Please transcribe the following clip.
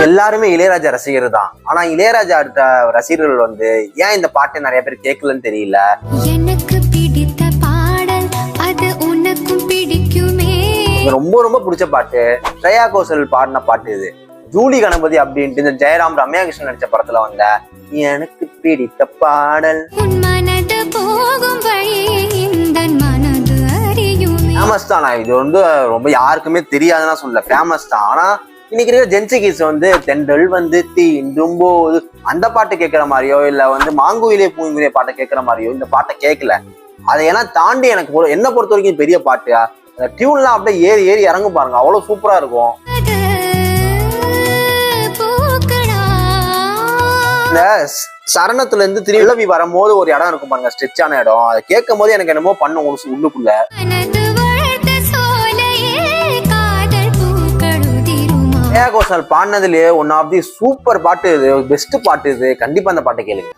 எல்லாருமே இளையராஜா ரசிகர் தான். ஆனா இளையராஜா ரசிகர்கள் வந்து ஏன் இந்த பாட்டை நிறைய பேர் கேட்கலன்னு தெரியல. எனக்கு பிடித்த பாடல் அது உனக்கும் பிடிக்குமே. ரொம்ப ரொம்ப பிடிச்ச பாட்டு ஸ்ரேயா கோஷல் பாடின பாட்டு இது. ஜூலி கணபதி அப்படின்ட்டு இந்த ஜெயராம் ரம்யா கிருஷ்ணன் நடிச்ச படத்துல வந்த எனக்கு பிடித்த பாடல். ஃபேமஸ் தான். இது வந்து ரொம்ப யாருக்குமே தெரியாதுன்னா சொல்ல, ஃபேமஸ் தான். ஆனா இன்னைக்கு இருக்கிற ஜென்சிகிஸ் வந்து தென்றல் வந்து தீண்டும் போது அந்த பாட்டு கேட்கிற மாதிரியோ இல்ல வந்து மாங்குயிலே பூங்குயிலே பாட்டை கேட்கிற மாதிரியோ இந்த பாட்டை கேட்கல. அதையெல்லாம் தாண்டி எனக்கு என்ன பொறுத்த வரைக்கும் பெரிய பாட்டு அந்த டியூன்லாம் அப்படியே ஏறி ஏறி இறங்கும் பாருங்க, அவ்வளவு சூப்பரா இருக்கும். இந்த சரணத்துல இருந்து திருவிழவி வரும்போது ஒரு இடம் இருக்கும் பாருங்க, ஸ்ட்ரெச்சான இடம். அதை கேட்கும் போது எனக்கு என்னமோ பண்ண உள்ளுக்குள்ள. ஸ்ரேயா கோஷல் பாடினதுலயே ஒன் ஆஃப் தி சூப்பர் பாட்டு இது, பெஸ்ட் பாட்டு இது. கண்டிப்பா அந்த பாட்டை கேளுங்க.